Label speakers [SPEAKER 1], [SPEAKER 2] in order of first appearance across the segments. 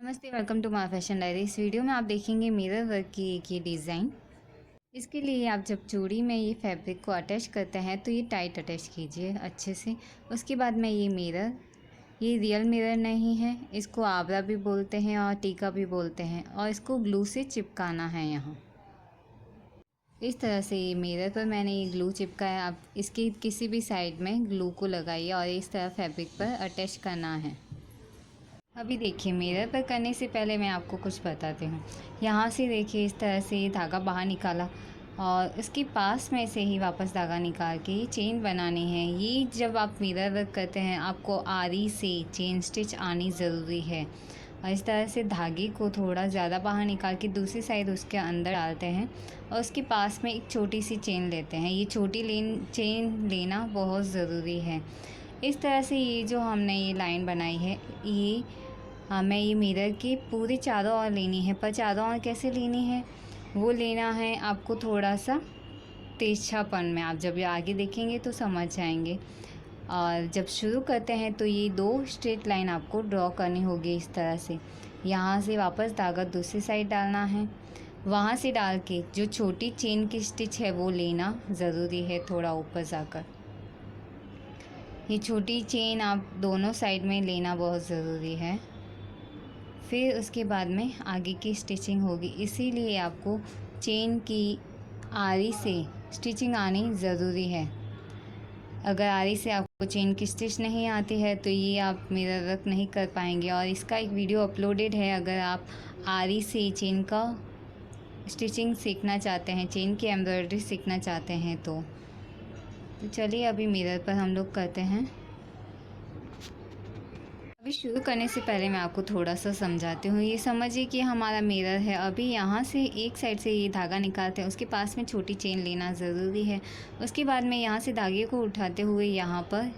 [SPEAKER 1] नमस्ते, welcome to my fashion diary. इस वीडियो में आप देखेंगे मिरर वर्क की एक ये डिज़ाइन। इसके लिए आप जब चूड़ी में ये फैब्रिक को अटैच करते हैं तो ये टाइट अटैच कीजिए अच्छे से। उसके बाद में ये मिरर, ये रियल मिरर नहीं है, इसको आबरा भी बोलते हैं और टीका भी बोलते हैं, और इसको ग्लू से चिपकाना है। यहाँ इस तरह से ये मिरर पर मैंने ये ग्लू चिपकाया। आप इसकी किसी भी साइड में ग्लू को लगाइए और इस तरह फैब्रिक पर अटैच करना है। अभी देखिए, मिरर पर करने से पहले मैं आपको कुछ बताती हूँ। यहाँ से देखिए, इस तरह से ये धागा बाहर निकाला और इसके पास में से ही वापस धागा निकाल के ये चेन बनानी है। ये जब आप मिरर वर्क करते हैं आपको आरी से चेन स्टिच आनी ज़रूरी है। और इस तरह से धागे को थोड़ा ज़्यादा बाहर निकाल के दूसरी साइड उसके अंदर डालते हैं और उसके पास में एक छोटी सी चेन लेते हैं। ये छोटी चेन लेना बहुत ज़रूरी है। इस तरह से ये जो हमने ये लाइन बनाई है, ये हमें ये मिरर की पूरी चारों ओर लेनी है। पर चारों ओर कैसे लेनी है वो लेना है आपको थोड़ा सा तिरछापन में। आप जब ये आगे देखेंगे तो समझ जाएंगे। और जब शुरू करते हैं तो ये दो स्ट्रेट लाइन आपको ड्रॉ करनी होगी इस तरह से। यहाँ से वापस धागा दूसरी साइड डालना है, वहाँ से डाल के जो छोटी चेन की स्टिच है वो लेना ज़रूरी है थोड़ा ऊपर जाकर। ये छोटी चेन आप दोनों साइड में लेना बहुत ज़रूरी है। फिर उसके बाद में आगे की स्टिचिंग होगी, इसीलिए आपको चेन की आरी से स्टिचिंग आनी ज़रूरी है। अगर आरी से आपको चेन की स्टिच नहीं आती है तो ये आप मिरर वर्क नहीं कर पाएंगे। और इसका एक वीडियो अपलोडेड है, अगर आप आरी से चेन का स्टिचिंग सीखना चाहते हैं, चेन की एम्ब्रॉयडरी सीखना चाहते हैं तो चलिए अभी मिरर पर हम लोग करते हैं। अभी शुरू करने से पहले मैं आपको थोड़ा सा समझाती हूँ। ये समझिए कि हमारा मिरर है। अभी यहाँ से एक साइड से ये धागा निकालते हैं, उसके पास में छोटी चेन लेना ज़रूरी है। उसके बाद में यहाँ से धागे को उठाते हुए यहाँ पर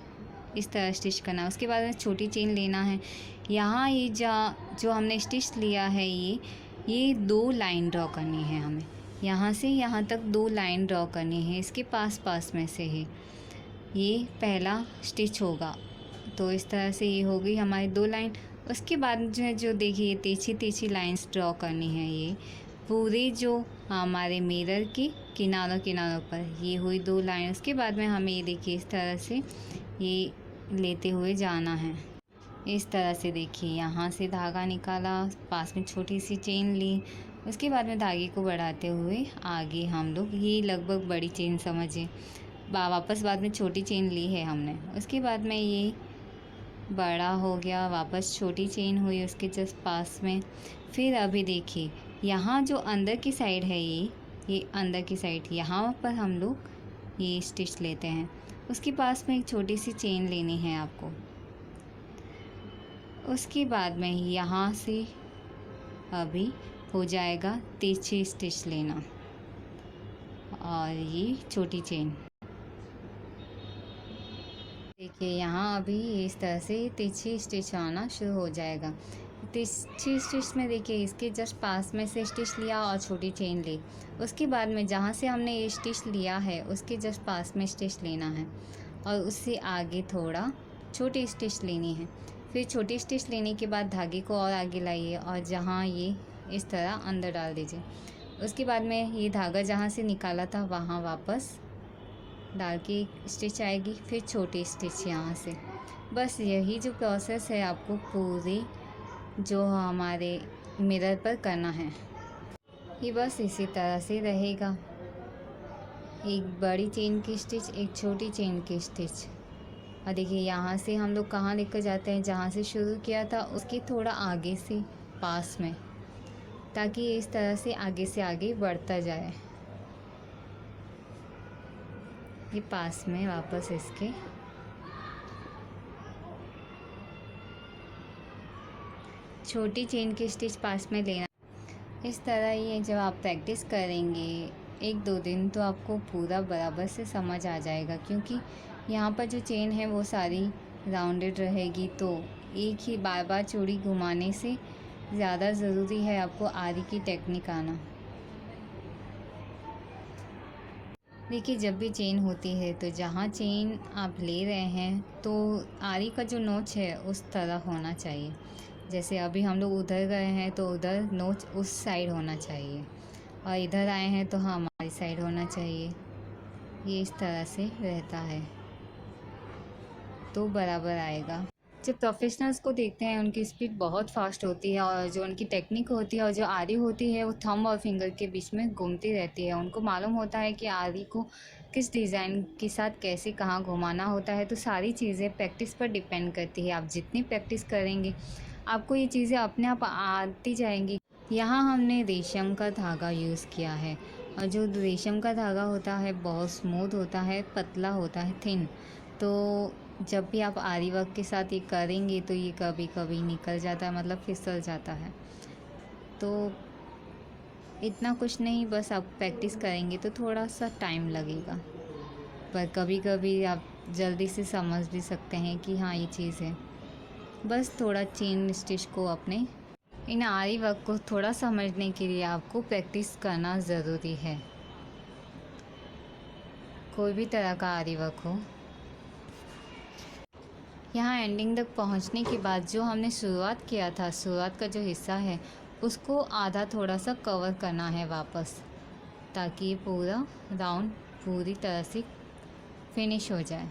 [SPEAKER 1] इस तरह स्टिच करना। उसके बाद में छोटी चेन लेना है। यहाँ ये जो हमने स्टिच लिया है ये दो लाइन ड्रॉ करनी है हमें। यहाँ से यहाँ तक दो लाइन ड्रॉ करनी है, इसके पास में से ही ये पहला स्टिच होगा। तो इस तरह से ये हो गई हमारी दो लाइन। उसके बाद जो देखिए तिरछी तिरछी लाइंस ड्रॉ करनी है, ये पूरे जो हमारे मिरर के किनारों पर ये हुई दो लाइन। उसके बाद में हमें ये देखिए इस तरह से ये लेते हुए जाना है। इस तरह से देखिए, यहाँ से धागा निकाला, पास में छोटी सी चेन ली, उसके बाद में धागे को बढ़ाते हुए आगे हम लोग ये लगभग बड़ी चेन समझिए, वापस बाद में छोटी चेन ली है हमने। उसके बाद में ये बड़ा हो गया, वापस छोटी चेन हुई उसके जस्ट पास में। फिर अभी देखिए, यहाँ जो अंदर की साइड है ये अंदर की साइड, यहाँ पर हम लोग ये स्टिच लेते हैं। उसके पास में एक छोटी सी चेन लेनी है आपको। उसके बाद में यहाँ से अभी हो जाएगा तिरछी स्टिच लेना और ये छोटी चेन। देखिए यहाँ अभी इस तरह से तिरछी स्टिच आना शुरू हो जाएगा। तिरछी स्टिच में देखिए इसके जस्ट पास में से स्टिच लिया और छोटी चेन ली। उसके बाद में जहाँ से हमने ये स्टिच लिया है उसके जस्ट पास में स्टिच लेना है और उससे आगे थोड़ा छोटी स्टिच लेनी है। फिर छोटी स्टिच लेने के बाद धागे को और आगे लाइए और जहाँ ये इस तरह अंदर डाल दीजिए। उसके बाद में ये धागा जहाँ से निकाला था वहाँ वापस डाल के एक स्टिच आएगी, फिर छोटी स्टिच यहाँ से। बस यही जो प्रोसेस है आपको पूरी जो हमारे मिरर पर करना है, ये बस इसी तरह से रहेगा। एक बड़ी चेन की स्टिच, एक छोटी चेन की स्टिच। और देखिए यहाँ से हम लोग कहाँ लेकर जाते हैं, जहाँ से शुरू किया था उसके थोड़ा आगे से पास में, ताकि इस तरह से आगे बढ़ता जाए। ये पास में वापस इसके छोटी चेन की स्टिच पास में लेना। इस तरह ये जब आप प्रैक्टिस करेंगे 1-2 दिन तो आपको पूरा बराबर से समझ आ जाएगा, क्योंकि यहाँ पर जो चेन है वो सारी राउंडेड रहेगी। तो एक ही बार बार चूड़ी घुमाने से ज़्यादा ज़रूरी है आपको आरी की टेक्निक आना। देखिए जब भी चेन होती है तो जहाँ चेन आप ले रहे हैं तो आरी का जो नोच है उस तरह होना चाहिए, जैसे अभी हम लोग उधर गए हैं तो उधर नोच उस साइड होना चाहिए, और इधर आए हैं तो हमारी साइड होना चाहिए। ये इस तरह से रहता है तो बराबर आएगा। जब प्रोफेशनल्स को देखते हैं उनकी स्पीड बहुत फास्ट होती है, और जो उनकी टेक्निक होती है और जो आरी होती है वो थंब और फिंगर के बीच में घूमती रहती है। उनको मालूम होता है कि आरी को किस डिज़ाइन के साथ कैसे कहाँ घुमाना होता है। तो सारी चीज़ें प्रैक्टिस पर डिपेंड करती है। आप जितनी प्रैक्टिस करेंगे आपको ये चीज़ें अपने आप आती जाएंगी। यहाँ हमने रेशम का धागा यूज़ किया है, और जो रेशम का धागा होता है बहुत स्मूथ होता है, पतला होता है, थिन। तो जब भी आप आरी वर्क के साथ ये करेंगे तो ये कभी कभी निकल जाता है, मतलब फिसल जाता है। तो इतना कुछ नहीं, बस आप प्रैक्टिस करेंगे तो थोड़ा सा टाइम लगेगा, पर कभी कभी आप जल्दी से समझ भी सकते हैं कि हाँ ये चीज़ है। बस थोड़ा चेन स्टिच को अपने इन आरी वर्क को थोड़ा समझने के लिए आपको प्रैक्टिस करना ज़रूरी है, कोई भी तरह का आरी वर्क हो। यहाँ एंडिंग तक पहुँचने के बाद जो हमने शुरुआत किया था, शुरुआत का जो हिस्सा है उसको आधा थोड़ा सा कवर करना है वापस, ताकि ये पूरा राउंड पूरी तरह से फिनिश हो जाए।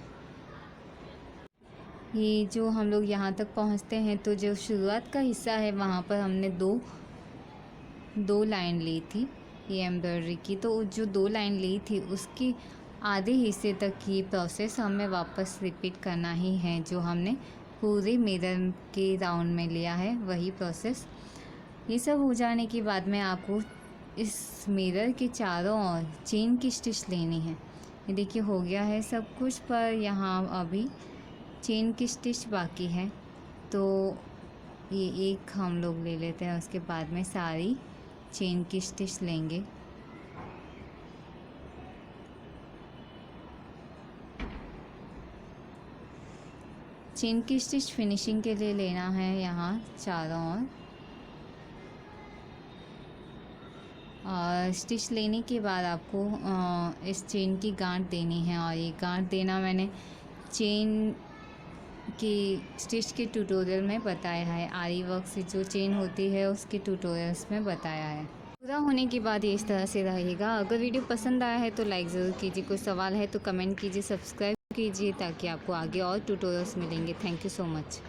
[SPEAKER 1] ये जो हम लोग यहाँ तक पहुँचते हैं तो जो शुरुआत का हिस्सा है वहाँ पर हमने दो लाइन ली थी ये एम्ब्रॉयडरी की। तो जो 2 लाइन ली थी उसकी आधे हिस्से तक की प्रोसेस हमें वापस रिपीट करना ही है, जो हमने पूरे मिरर के राउंड में लिया है वही प्रोसेस। ये सब हो जाने के बाद में आपको इस मिरर के चारों ओर चेन की स्टिच लेनी है। ये देखिए हो गया है सब कुछ, पर यहाँ अभी चेन की स्टिच बाकी है। तो ये एक हम लोग ले लेते हैं, उसके बाद में सारी चेन की स्टिच लेंगे। चेन की स्टिच फिनिशिंग के लिए लेना है यहाँ चारों ओर, और स्टिच लेने के बाद आपको इस चेन की गांठ देनी है। और ये गांठ देना मैंने चेन की स्टिच के ट्यूटोरियल में बताया है, आरी वर्क से जो चेन होती है उसके ट्यूटोरियल्स में बताया है। पूरा होने के बाद ये इस तरह से रहेगा। अगर वीडियो पसंद आया है तो लाइक ज़रूर कीजिए, कोई सवाल है तो कमेंट कीजिए, सब्सक्राइब कीजिए ताकि आपको आगे और ट्यूटोरियल्स मिलेंगे। Thank you so much.